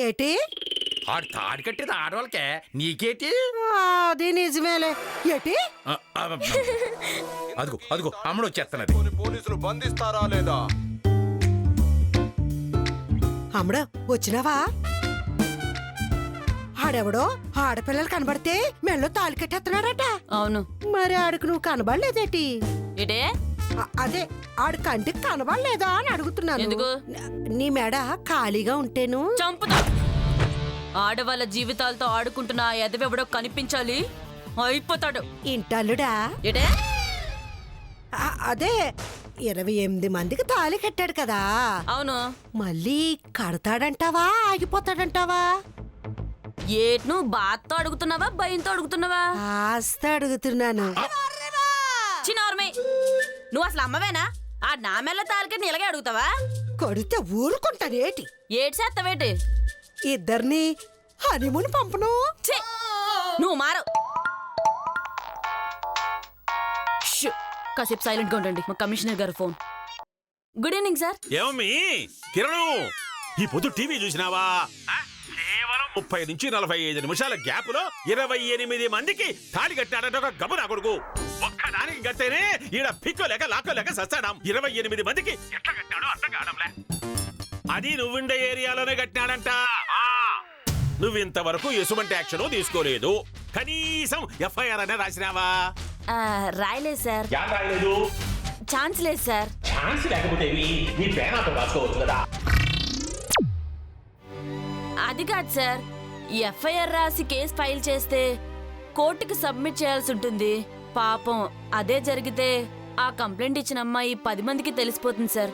ఏటి ఆడు తాడి కట్టేది ఆడవాళ్ళకే, నీకేటి? అది నిజమేలే. ఏటి అదిగో అదిగో అమ్మడు వచ్చేస్తున్నది. పోలీసులు బంధిస్తారా లేదా? అమ్మడు వచ్చినావా? ఆడెవడో ఆడపిల్లలు కనబడితే మెళ్ళో తాళి కట్టేస్తున్నాడట. అవును. మరి ఆడికి నువ్వు కనబడలేదేటి? ఏటే అదే ఆడి కంటికి కనబడలేదా అని అడుగుతున్నాను. ఎందుకు? నీ మెడ ఖాళీగా ఉంటేను. చంపుతా. ఆడవాళ్ళ జీవితాలతో ఆడుకుంటున్న ఆ ఎదవెవడో కనిపించాలి, అయిపోతాడు. ఇంటల్లుడా? ఏటే అదే 28 మందికి తాళి కట్టాడు కదా. అవును. మళ్ళీ కడతాడంటావా ఆగిపోతాడంటావా? ఏట్ నువ్వు బాధతో అడుగుతున్నావా భయంతో అడుగుతున్నావా? ఆస్త అడుగుతున్నాను. చిన్నారమే, నువ్వు అసలు అమ్మవేనా? ఆ నా మెల్ల తాలికని ఇలాగే అడుగుతావా? కొడితే ఊరుకుంటానేటి? ఏటి చేస్తావేటి? ఇద్దరిని హనీమూన్ పంపను. ఛీ, నువ్వు మారు. షూ, కాసేపు సైలెంట్ గా ఉండండి, మా కమిషనర్ గారు ఫోన్. Good evening sir. ఏమమ్మీ కిరణు, ఈ పొద్దు టీవీ చూసినావా? కేవలం 30 నుంచి 45 నిమిషాల గ్యాప్ లో 28 మందికి తాళి కట్టాడట ఒక గబురా కొడుకు. ఒక్కదానికి కట్టేనే ఈడ పిక్కోలేక లాక్కోలేక సస్తాడాం. 28 మందికి ఎట్లా కట్టాడో అర్థం కావడంలే. అది నువ్వుండే ఏరియాలోనే కట్టినాడంట. నువ్వింతవరకు ఎసుమంటి యాక్షన్ తీసుకోలేదు. కనీసం ఎఫ్ఐఆర్ అనే రాసినావా? రాయలేదు సార్. రాయలేదు. ఛాన్స్ లేదు సార్. ఛాన్స్ లేకపోతే నీ పేనాతో రాసుకోవచ్చు కదా. అది కాదు సార్, ఎఫ్ఐఆర్ రాసి కేసు ఫైల్ చేస్తే కోర్టుకి సబ్మిట్ చేయాల్సి ఉంటుంది. పాపం అదే జరిగితే ఆ కంప్లైంట్ ఇచ్చిన అమ్మాయి 10 మందికి తెలిసిపోతుంది సార్.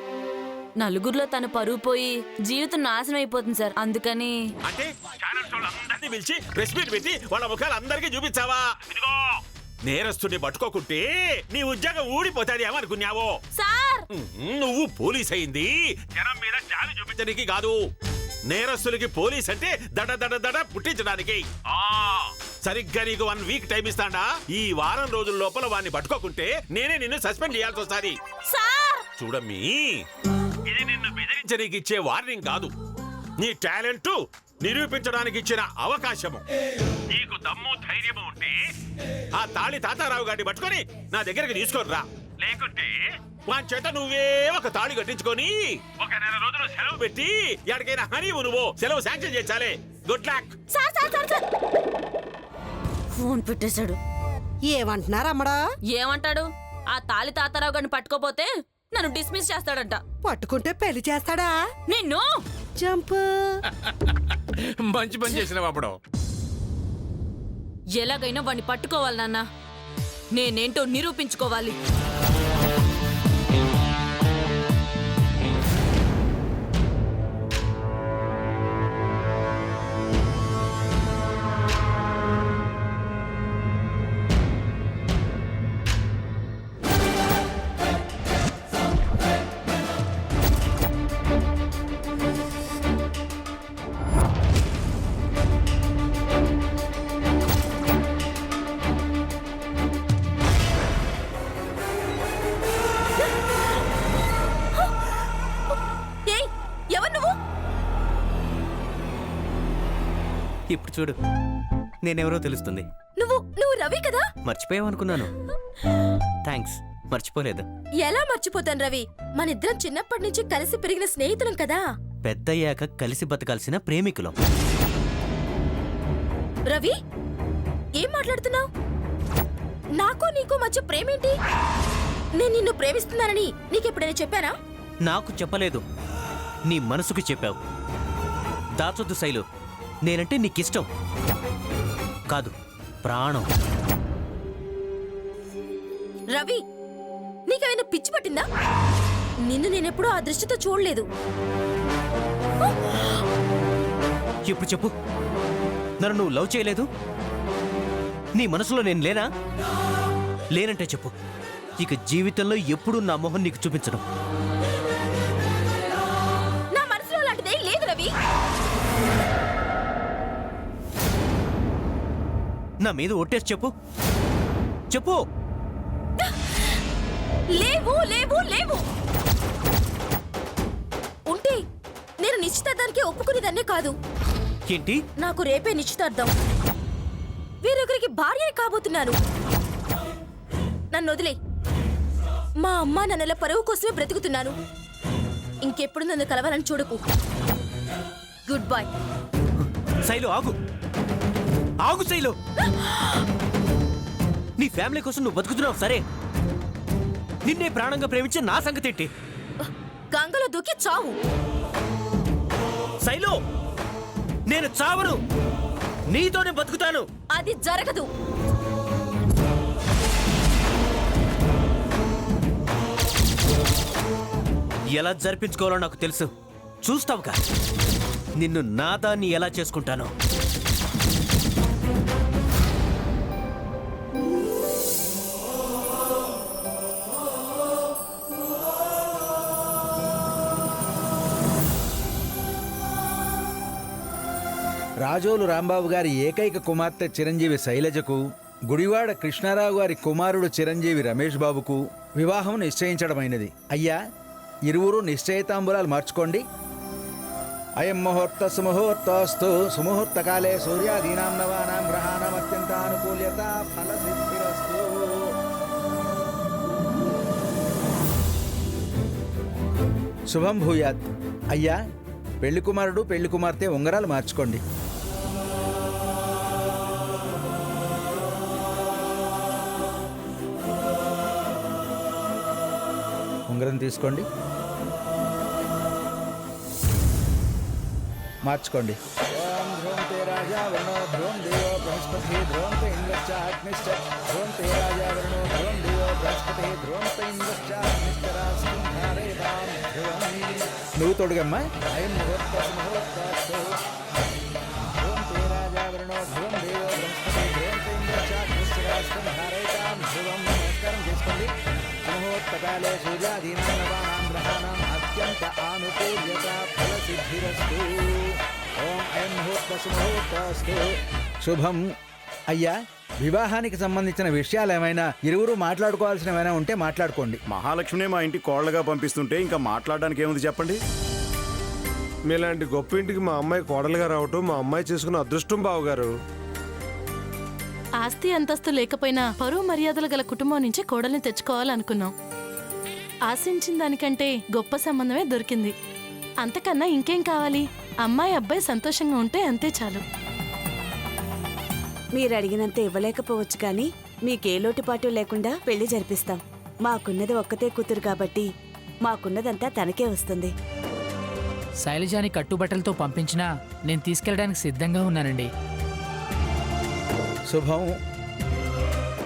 నలుగురిలో తన పరువు పోయి జీవితం నాశనం అయిపోతుంది సార్. అందుకని అంటే ఛానల్స్ వాళ్ళందరినీ పిలిచి ప్రెస్ మీట్ పెట్టి వాళ్ళ ముఖాలు అందరికీ చూపించావా? నేరస్తుని పట్టుకోకుంటే నీ ఉద్యోగం ఊడిపోతాది ఏమనుకున్నావో? సార్, నువ్వు పోలీస్ అయింది జనం మీద జాలి చూపించడానికి కాదు. నేరస్తులకి పోలీస్ అంటే దడ దడ దడ పుట్టించడానికి. సరిగ్గా నీకు 1 వీక్ టైం ఇస్తాడా? ఈ వారం రోజుల లోపల వాడిని పట్టుకోకుంటే నేనే నిన్ను సస్పెండ్ చేయాల్సి వస్తుంది. చూడమ్మీ, ఇది నిన్ను బెదిరించడానికి ఇచ్చే వార్నింగ్ కాదు, నీ టాలెంట్ నిరూపించడానికి ఇచ్చిన అవకాశము. నీకు దమ్ము ధైర్యము ఉంటే ఆ తాళి తాతారావు గారిని పట్టుకొని నా దగ్గరికి తీసుకొని రా. లేకుంటే వాని చేత నువ్వే ఒక తాళి కట్టించుకొని 1 నెల రోజులు సెలవు పెట్టి ఎక్కడికైనా హనీమూన్ సెలవు శాంక్షన్ చేయాలి. Good luck. ఫోన్ పెట్టేశాడు. ఏమంటున్నారు అమ్మడా? ఏమంటాడు? ఆ తాలి తాతారావు గారిని పట్టుకోపోతే నన్ను డిస్మిస్ చేస్తాడంట. పట్టుకుంటే పెళ్లి చేస్తాడా? నిన్ను జంప్. మంచి పని చేసినావు అప్పుడు. ఎలాగైనా వాడిని పట్టుకోవాలి నాన్న. నేనేంటో నిరూపించుకోవాలి. ఇప్పుడు చూడు, నేనెవరో తెలుస్తుంది. నువ్వు రవి కదా? మర్చిపోయావనుకున్నాను. థ్యాంక్స్, మర్చిపోలేదు. ఎలా మర్చిపోతాను రవి? మనిద్దరం చిన్నప్పటి నుంచి కలిసి పెరిగిన స్నేహితులం కదా. పెద్దయ్యాక కలిసి బతకాల్సిన ప్రేమికులం. రవి, ఏం మాట్లాడుతున్నావు? నాకు నీకు మధ్య ప్రేమేంటి? నేను నిన్ను ప్రేమిస్తున్నానని నీకెప్పుడైనా చెప్పానా? నాకు చెప్పలేదు, నీ మనసుకు చెప్పావు. దాచొద్దు శైలు, నేనంటే నీకిష్టం కాదు, ప్రాణం. రవి, నీకేమైనా పిచ్చి పట్టిందా? నిన్ను నేనెప్పుడూ ఆ దృష్టితో చూడలేదు. ఇప్పుడు చెప్పు, నన్ను నువ్వు లవ్ చేయలేదు? నీ మనసులో నేను లేనా? లేనంటే చెప్పు, ఇక జీవితంలో ఎప్పుడూ నా మొహం నీకు చూపించడం. నా మనసులో అలాంటిదేం లేదు రవి. నా మీద ఒట్టేసి చెప్పు, చెప్పు. లేవు లేవు లేవు. ఉంటే నేను నిశ్చితార్థానికి ఒప్పుకునేదాన్నే కాదు. ఏంటి? నాకు రేపే నిశ్చితార్థం. వేరొకరికి భార్య కాబోతున్నాను. నన్ను వదిలే. మా అమ్మ నాన్నల పరువు కోసమే బ్రతుకుతున్నాను. ఇంకెప్పుడు నన్ను కలవాలని చూడకు. Good bye. శైలు ఆగు, ఆగు శైలు. నీ ఫ్యామిలీ కోసం నువ్వు బతుకుతున్నావు సరే, నిన్నే ప్రాణంగా ప్రేమించే నా సంగతి ఏంటి? గంగలో దూకి చావు. శైలు, నేను చావను, నీతోనే బతుకుతాను. అది జరగదు. ఎలా జరిపించుకోవాలో నాకు తెలుసు. చూస్తావుగా నిన్ను నాదాన్ని ఎలా చేసుకుంటాను. రాజోలు రాంబాబు గారి ఏకైక కుమార్తె చిరంజీవి శైలజకు, గుడివాడ కృష్ణారావు గారి కుమారుడు చిరంజీవి రమేష్ బాబుకు వివాహం నిశ్చయించడమైనది. అయ్యా, ఇరువురు నిశ్చయితాంబులాలు మార్చుకోండి. అయం ముహూర్త సుముహూర్తోస్తు. సుముహూర్తకాలే సూర్యాదీనాం నవానాం గ్రహాణం అత్యంత అనుకూల్యత ఫలసిద్ధిరస్తు. శుభం భూయాత్. అయ్యా, పెళ్లి కుమారుడు పెళ్లి కుమార్తె ఉంగరాలు మార్చుకోండి. ఉంగరం తీసుకోండి, మార్చుకోండి. ఓం ధ్రువంతే రాజా వరుణో ధ్రువం దేవో బృహస్పతి ధ్రువంతే ఇంద్రశ్చ అగ్నిశ్చ ధ్రువంతే రాజా వరుణో ధ్రువం దేవో బృహస్పతి ధ్రువంతే ఇంద్రశ్చ అగ్నిశ్చరాస్తం ధారయతాం ధ్రువం. నువ్వు తోడుగమ్మా. అయం ముహూర్తస్ ముహూర్తస్తు. ధ్రువంతే రాజా వరుణో ధ్రువం దేవో బృహస్పతి ధ్రువంతే ఇంద్రశ్చ అగ్నిశ్చరాస్తం ధారయతాం ధ్రువం. నమస్కారం చేసుకోండి. ముహూర్తకాలే సూర్యాదీనాం నవానాం గ్రహాణాం అత్యంత ఆనుకూల్యత ఫలసిద్ధిరస్తు. ఓం అయం ముహూర్తస్ ముహూర్తస్తు. శుభం. అయ్యా, వివాహానికి సంబంధించిన విషయాలు ఏమైనా ఇరువురు మాట్లాడుకోవాల్సిన ఏమైనా ఉంటే మాట్లాడుకోండి. మహాలక్ష్మినే మా ఇంటి కోడలుగా పంపిస్తుంటే ఇంకా మాట్లాడడానికి ఏముంది చెప్పండి. మీలాంటి గొప్ప ఇంటికి మా అమ్మాయి కోడలుగా రావటం మా అమ్మాయి చేసుకున్న అదృష్టం బావగారు. ఆస్తి అంతస్తు లేకపోయినా పరువు మర్యాదలు గల కుటుంబం నుంచి కోడల్ని తెచ్చుకోవాలనుకున్నాం. ఆశించిన దానికంటే గొప్ప సంబంధమే దొరికింది. అంతకన్నా ఇంకేం కావాలి? అమ్మాయి అబ్బాయి సంతోషంగా ఉంటే అంతే చాలు. మీరు అడిగినంత ఇవ్వలేకపోవచ్చు కానీ మీకే లోటుపాటు లేకుండా పెళ్లి జరిపిస్తాం. మాకున్నది ఒక్కతే కూతురు కాబట్టి మాకున్నదంతా తనకే వస్తుంది. శైలజాని కట్టుబట్టలతో పంపించినా నేను తీసుకెళ్ళడానికి సిద్ధంగా ఉన్నానండి. శుభం.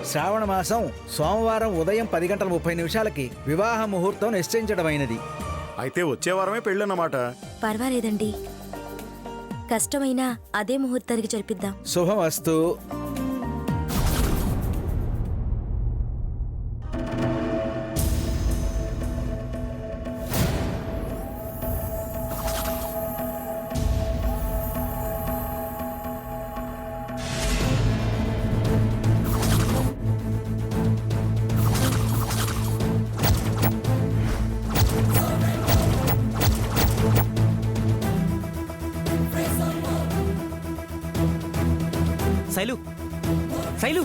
శ్రావణ మాసం సోమవారం ఉదయం 10:30 వివాహ ముహూర్తం నిశ్చయించడమైనది. అయితే వచ్చే వారమే పెళ్ళన్నమాట. పర్వాలేదండి, కష్టమైనా అదే ముహూర్తానికి జరిపిద్దాం. శుభమస్తు. శైలు, శైలు,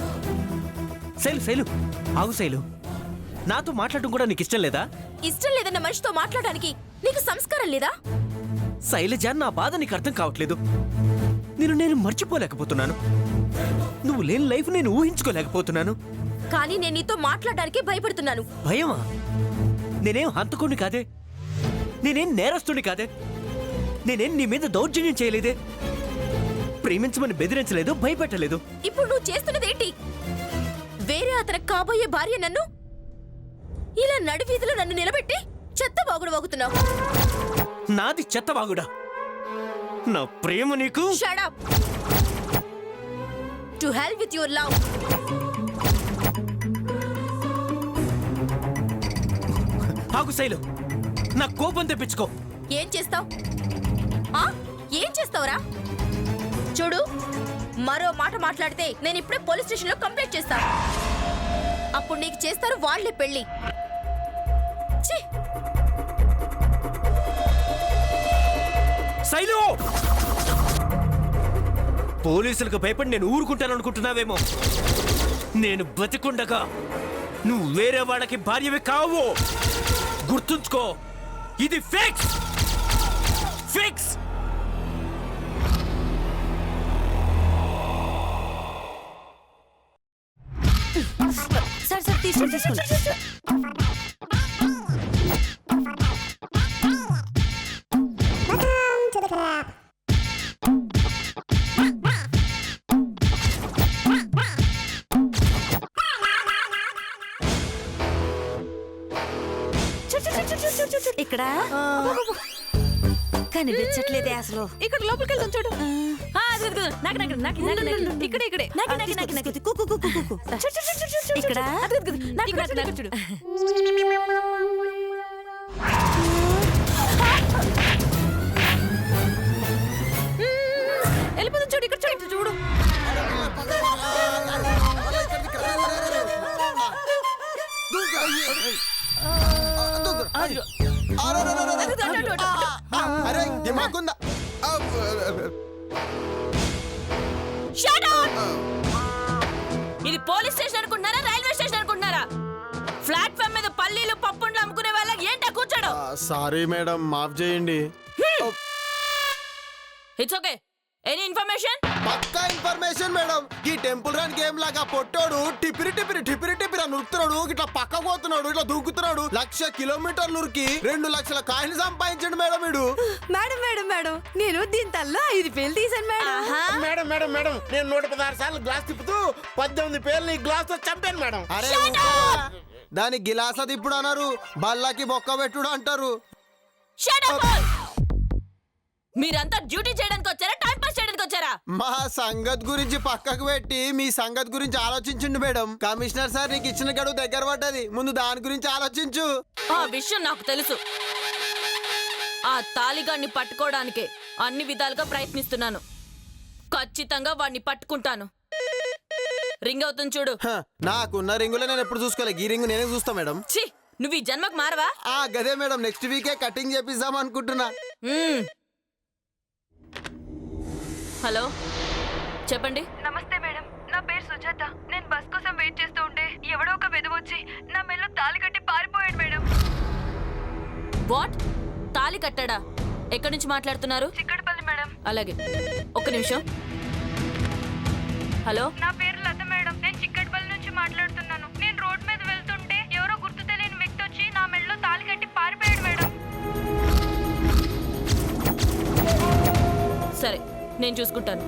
శైలు, శైలు, ఆగు శైలు. నాతో మాట్లాడటం కూడా నీకు ఇష్టం లేదా? ఇష్టం లేదన్న మనిషితో మాట్లాడడానికి నీకు సంస్కారం లేదా? శైలజ, నా బాధ నీకు అర్థం కావట్లేదు. నేను మర్చిపోలేకపోతున్నాను. నువ్వు లేని లైఫ్ నేను ఊహించుకోలేకపోతున్నాను. కానీ నేను నీతో మాట్లాడడానికి భయపడుతున్నాను. భయమా? నేనేం హంతకుడిని కాదే, నేనేం నేరస్తుడిని కాదే, నేనేం నీ మీద దౌర్జన్యం చేయలేదే, ప్రేమించమని బెదిరించలేదు, భయపెట్టలేదు. ఇప్పుడు నువ్వు చేస్తున్నదేంటి? వేరే అతను కాబోయే భార్య నన్ను ఇలా నడివీధిలో నన్ను నిలబెట్టి చెత్త బాగుడు వాగుతున్నావు. నాది చెత్తవాగుడా? నా ప్రేమ నీకు. Shut up. To hell with your love. ఆగు శైలు, నా కోపం తెప్పించుకో. ఏం చేస్తావు? ఏం చేస్తావురా? చూడు, మరో మాట మాట్లాడితే నేను ఇప్పుడే పోలీస్ స్టేషన్లో కంప్లైంట్ చేస్తాను. అప్పుడు నీకు చేస్తారు వాళ్ళే పెళ్లి. ఛీ! శైలు! పోలీసులకు భయపడి నేను ఊరుకుంటాననుకుంటున్నావేమో. నేను బతికుండగా నువ్వు వేరే వాళ్ళకి భార్యవి కావు. గుర్తుంచుకో, ఇది ఫిక్స్ ఫిక్స్. సార్ సార్ తీసుకోండి తీసుకోండి. ఇక్కడ కనిపించట్లేదే అసలు. ఇక్కడ లోపలికి వెళ్తాం చూడు. ఆ, అది, అది, అది. నాకు, నాకు, నాకు, నాకు, నాకు. ఇక్కడే ఇక్కడే నాకు, నాకు, నాకు, నాకు. ఇక్కడ నాకు, నాకు, నాకు. చూడు. వెళ్ళిపోతుంది చూడు. ఇక్కడ చూడు చూడు. అరే దిమాకుందా? Shut up! ఇది పోలీస్ స్టేషన్ అనుకుంటున్నారా, రైల్వే స్టేషన్ అనుకుంటున్నారా? ప్లాట్ఫామ్ మీద పల్లీలు పప్పుండ్లు అమ్ముకునే వాళ్ళకి ఏంటా కూర్చోడు? సారీ మేడం, మాఫ్ చేయండి. It's okay. Any information? పక్కా ఇన్ఫర్మేషన్ మేడం. ఈ టెంపుల్ రన్ గేమ్ లాగా పొట్టోడు టిపిరి టిపిరి టిపిరి టిపిరి అని ఉరుకుతున్నాడు, ఇట్లా పక్క పోతున్నాడు, ఇట్లా దూకుతున్నాడు. 1,00,000 కిలోమీటర్లు ఉరికి 2 లక్షల కాయిన్ సంపాదించండి మేడం వీడు. మేడం మేడం మేడం, నేను దీని తల్లో 5,000 తీసాను మేడం. మేడం మేడం మేడం, నేను 116 సార్లు గ్లాస్ తిప్పుతూ 18 పేర్లు ఈ గ్లాస్ తో చంపాను మేడం. అరే దాని గిలాస తిప్పుడు అన్నారు, బల్లాకి బొక్క పెట్టుడు అంటారు. Shut up all! మీరంతా డ్యూటీ చేయడానికి వచ్చారా, టైం పాస్ చేయడానికి వచ్చారా? మా సంగత్ గురించి పక్కకు పెట్టి మీ సంగత్ గురించి ఆలోచించండి మేడం. కమిషనర్ సార్ నీకు ఇచ్చిన గడువు దగ్గర పడ్డది, ముందు దాని గురించి ఆలోచించు. ఆ విషయం నాకు తెలుసు. ఆ తాలిగాన్ని పట్టుకోవడానికే అన్ని విధాలుగా ప్రయత్నిస్తున్నాను. ఖచ్చితంగా వాడిని పట్టుకుంటాను. రింగ్ అవుతుంది చూడు. నాకున్న రింగులో నేను ఎప్పుడు చూసుకోలే, ఈ రింగు నేనే చూస్తా మేడం. ఛీ, నువ్వు ఈ జన్మకు మారవా? గదే మేడం, నెక్స్ట్ వీకే కటింగ్ చేపిద్దాం అనుకుంటున్నా. హలో, చెప్పండి. నమస్తే మేడం, నా పేరు సుజాత. నేను బస్ కోసం వెయిట్ చేస్తూ ఉంటే ఎవడో ఒక వెదవొచ్చి నా మెల్లో తాళి కట్టి పారిపోయాడు మేడం. వాట్? తాళి కట్టాడా? ఎక్కడి నుంచి మాట్లాడుతున్నారు? చిక్కడపల్లి మేడం. అలాగే, ఒక్క నిమిషం. హలో, నా పేరు లత మేడం. నేను చిక్కడపల్లి నుంచి మాట్లాడుతున్నాను. నేను రోడ్ మీద వెళ్తుంటే ఎవరో గుర్తు తెలియని వ్యక్తి వచ్చి నా మెల్లో తాళి కట్టి పారిపోయాడు మేడం. సరే, నేను చూసుకుంటాను.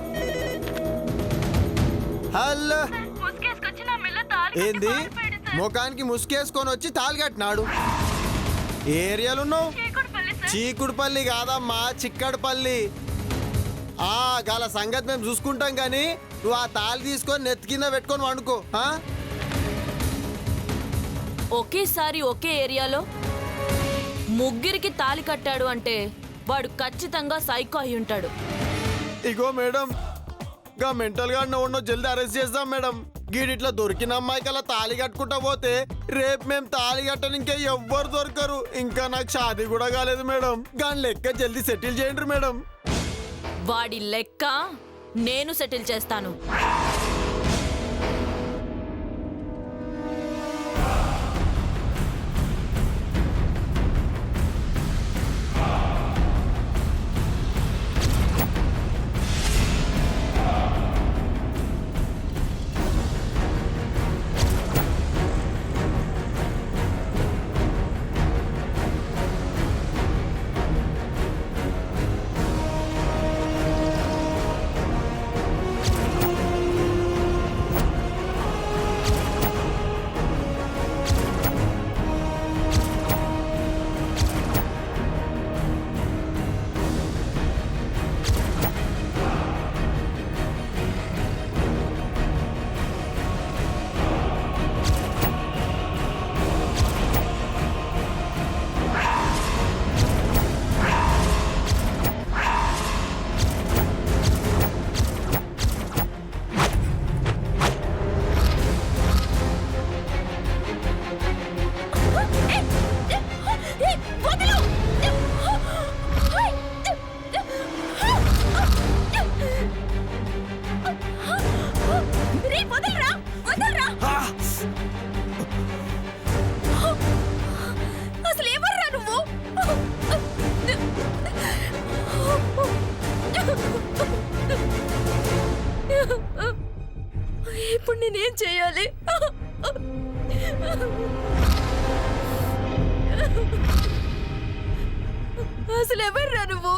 హలో, ముసుగేసుకొచ్చి నా మెల్లో తాళి కట్టి ఏంది పారిపోయాడు సార్. ముఖానికి ముసుకేసుకొని వచ్చి తాళి కట్టినాడు? ఏ ఏరియాలో ఉన్నావు? చీకుడుపల్లి సార్. చీకుడుపల్లి కాదమ్మా, చిక్కడపల్లి. గల సంగతి మేము చూసుకుంటాం కానీ నువ్వు ఆ తాళి తీసుకొని నెత్తి కింద పెట్టుకొని వండుకో. ఒకేసారి ఒకే ఏరియాలో ముగ్గురికి తాళి కట్టాడు అంటే వాడు ఖచ్చితంగా సైకో అయి ఉంటాడు. ఇగో మేడం, గా మెంటల్ గా ఉన్న జల్దీ అరెస్ట్ చేద్దాం మేడం. గీడిట్లా దొరికిన అమ్మాయికి అలా తాళి కట్టుకుంటా పోతే రేపు మేము తాళి కట్టని ఇంకా ఎవ్వరు దొరకరు. ఇంకా నాకు షాదీ కూడా కాలేదు మేడం. గాని లెక్క జల్దీ సెటిల్ చేయండి మేడం. వాడి లెక్క నేను సెటిల్ చేస్తాను. చేయాలి? అసలు ఎవర్రా నువ్వు?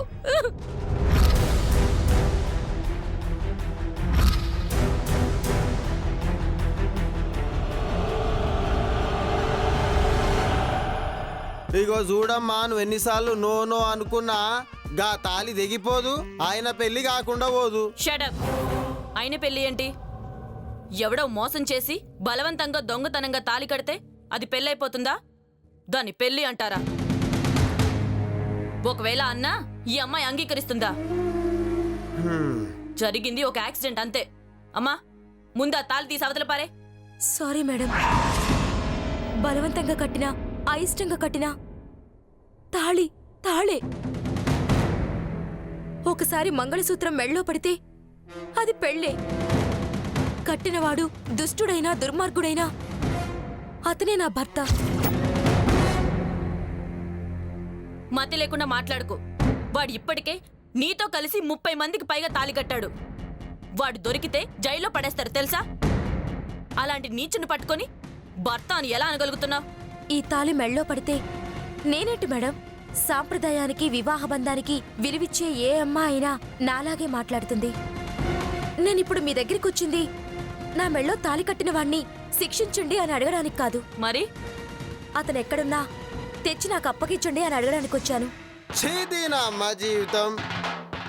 ఇగో చూడమ్మా, నువ్వు ఎన్నిసార్లు నో నో అనుకున్నా గా తాలి దిగిపోదు, ఆయన పెళ్లి కాకుండా పోదు. షటప్. ఆయన పెళ్లి ఏంటి? ఎవడో మోసం చేసి బలవంతంగా దొంగతనంగా తాళి కడితే అది పెళ్ళైపోతుందా? దాన్ని పెళ్లి అంటారా? ఒకవేళ అన్నా ఈ అమ్మాయి అంగీకరిస్తుందా? జరిగింది ఒక యాక్సిడెంట్ అంతే. అమ్మా, ముందా తాళి తీసి అవతల పారే. సారీ మేడం, బలవంతంగా కట్టినా అయిష్టంగా కట్టినా తాళి తాళే. ఒకసారి మంగళసూత్రం మెళ్ళో పడితే అది పెళ్ళే. కట్టినవాడు దుష్టుడైనా దుర్మార్గుడైనా అతనే నా భర్త. మతి లేకుండా మాట్లాడుకో. వాడు ఇప్పటికే నీతో కలిసి 30 మందికి పైగా తాళి కట్టాడు. వాడు దొరికితే జైల్లో పడేస్తారు తెలుసా? అలాంటి నీచుని పట్టుకొని భర్త అని ఎలా అనగలుగుతున్నావు? ఈ తాళి మెళ్ళో పడితే నేనేంటి మేడం? సాంప్రదాయానికి వివాహ బంధానికి విలువిచ్చే ఏ అమ్మ అయినా నాలాగే మాట్లాడుతుంది. నేనిప్పుడు మీ దగ్గరికి వచ్చింది నా మెళ్ళో తాళి కట్టిన వాణ్ణి శిక్షించండి అని అడగడానికి కాదు. మరి అతను ఎక్కడున్నా తెచ్చి నాకు అప్పగించండి అని అడగడానికి వచ్చాను. చేదీనా అమ్మ జీవితం.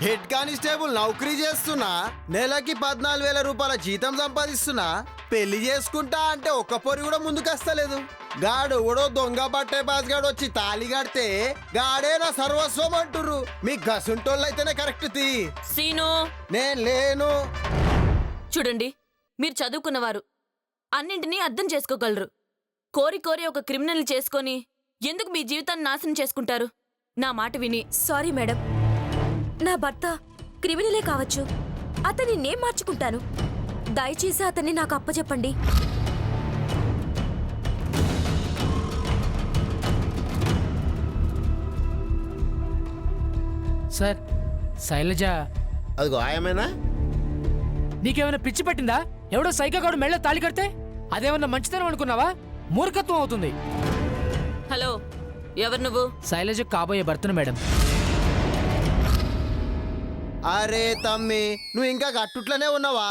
హెడ్ కానిస్టేబుల్ నౌకరీ చేస్తున్నా, నెలకి 14,000 రూపాయల జీతం సంపాదిస్తున్నా, పెళ్లి చేసుకుంటా అంటే ఒక్క పొరి కూడా ముందుకొస్తలేదు. గాడు ఎవడో దొంగ బట్టే బాస్గాడు వచ్చి తాళి కడితే గాడే నా సర్వస్వం అంటుర్రు. మీ గసుంటోళ్ళైతేనే కరెక్ట్ తీ. సీను, నేను లేను. చూడండి, మీరు చదువుకున్నవారు, అన్నింటినీ అర్థం చేసుకోగలరు. కోరి కోరి ఒక క్రిమినల్ చేసుకొని ఎందుకు మీ జీవితాన్ని నాశనం చేసుకుంటారు? నా మాట విని. సారీ మేడం, నా భర్త క్రిమినలే కావచ్చు, అతన్ని నేను మార్చుకుంటాను. దయచేసి అతన్ని నాకు అప్పచెప్పండి. సార్, శైలజ అదిగో ఆయమేనా? నీకేమైనా పిచ్చి పట్టిందా? ఎవడో సైకాగాడు మెళ్ళ తాళి కడితే అదేమన్నా మంచితనం అనుకున్నావా? మూర్ఖత్వం అవుతుంది. హలో, ఎవరు నువ్వు? శైలజ కాబోయే భర్తను మేడం. అరే తమ్మి, నువ్వు ఇంకా గట్టుట్లోనే ఉన్నావా?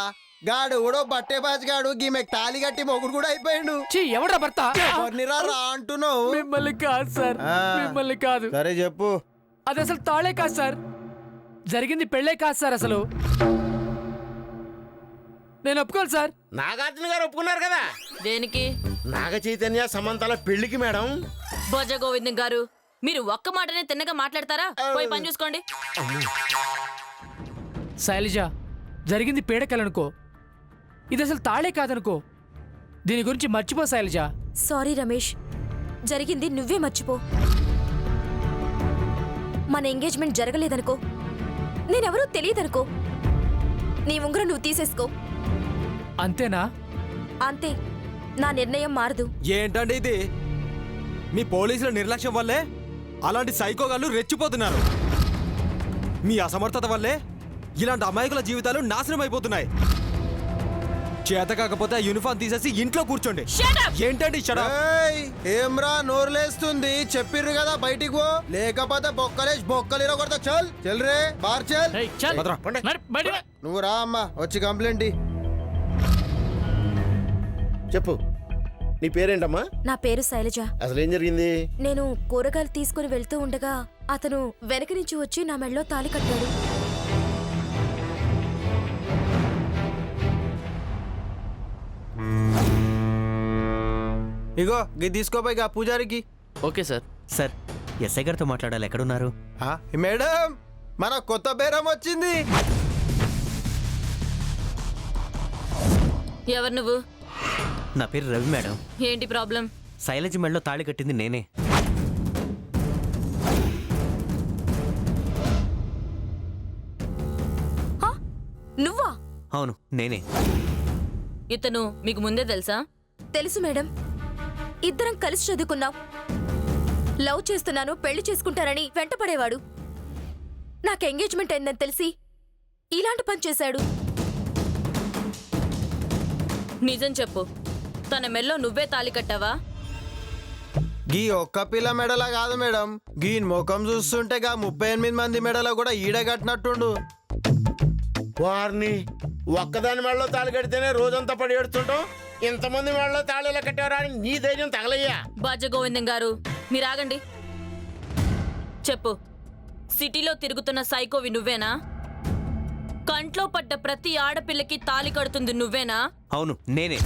గాడు ఎవడో బట్టే బాజ్గాడు గీమెకి తాళి కట్టి మొగుడు కూడా అయిపోయాడు. ఎవడా భర్త? ఎవరినిరా రా అంటున్నావు? మిమ్మల్ని కాదు సార్, మిమ్మల్ని కాదు. సరే చెప్పు. అది అసలు తాళే కాదు సార్, జరిగింది పెళ్ళే కాదు సార్. అసలు నేను ఒప్పుకోను సార్. నాగార్జున గారు ఒప్పుకున్నారు కదా. దేనికి? నాగ చైతన్య సమంతల పెళ్లికి మేడం. భోజ గోవిందం గారు, మీరు ఒక్క మాటనే తిన్నగా మాట్లాడతారా? పోయి పని చూసుకోండి. శైలజ, జరిగింది పీడకలనుకో, ఇది అసలు తాళే కాదనుకో. దీని గురించి మర్చిపో శైలజ. సారీ రమేష్, జరిగింది నువ్వే మర్చిపో. మన ఎంగేజ్మెంట్ జరగలేదనుకో, నేనెవరూ తెలియదనుకో, నీ ఉంగరం నువ్వు తీసేసుకో. అంతేనా? అంతే, నా నిర్ణయం మారదు. ఏంటండి ఇది? మీ పోలీసుల నిర్లక్ష్యం వల్లే అలాంటి సైకోగాళ్ళు రెచ్చిపోతున్నారు. మీ అసమర్థత వల్లే ఇలాంటి అమాయకుల జీవితాలు నాశనం అయిపోతున్నాయి. చేత కాకపోతే యూనిఫామ్ తీసేసి ఇంట్లో కూర్చోండి. ఏంటండి ఏమ్రా నోరులేస్తుంది? చెప్పిర్రు కదా బయటికి పో, లేకపోతే బొక్కలేసి బొక్కలు కొడతా. చల్ చల్ రే బార్ చల్. నువ్వు రా అమ్మా, వచ్చి కంప్లైంట్. చెప్పు, నీ పేరేంటమ్మా? నా పేరు శైలజ. అసలు ఏం జరిగింది? నేను కూరగాయలు తీసుకుని వెళ్తూ ఉండగా అతను వెనక నుంచి వచ్చి నా మెళ్ళలో తాళి కట్టాడు. ఇగో ఇది తీసుకోపోయి పూజారికి. Okay sir. సార్, ఎస్ఐ గారితో మాట్లాడాలి. ఎక్కడున్నారు? మేడం, మన కొత్త బేరం వచ్చింది. ఎవరు నువ్వు? నా పేరు రవి మేడం. ఏంటి ప్రాబ్లం? శైలజ మెళ్ళలో తాళి కట్టింది నేనే. నువ్వా? అవును, నేనే. ఇతను మీకు ముందే తెలుసా? తెలుసు మేడం, ఇద్దరం కలిసి చదువుకున్నాం. లవ్ చేస్తున్నాను, పెళ్లి చేసుకుంటానని వెంటపడేవాడు. నాకు ఎంగేజ్మెంట్ అయిందని తెలిసి ఇలాంటి పని చేశాడు. నిజం చెప్పు, తన మెల్లో నువ్వే తాళి కట్టావా? గీ ఒక్క పిల్ల మెడల కాదు మేడం, గీ ముఖం చూస్తుంటే గా 38 మంది మెడలో కూడా ఈడ కట్టినట్టుండు. వారిని ఒక్కదాని మెడలో తాళి కడితేనే రోజంతా పడి ఏడుతుంటాం, ఇంతమంది మెడలో తాళి ఎలా కట్టేవారా అని నీ ధైర్యం తగలయ్యా. బాజ గోవిందం గారు, మీరు ఆగండి. చెప్పు, సిటీలో తిరుగుతున్న సైకోవి నువ్వేనా? కంట్లో పడ్డ ప్రతి ఆడపిల్లకి తాళి కడుతుంది నువ్వేనా? అవును, నేనే.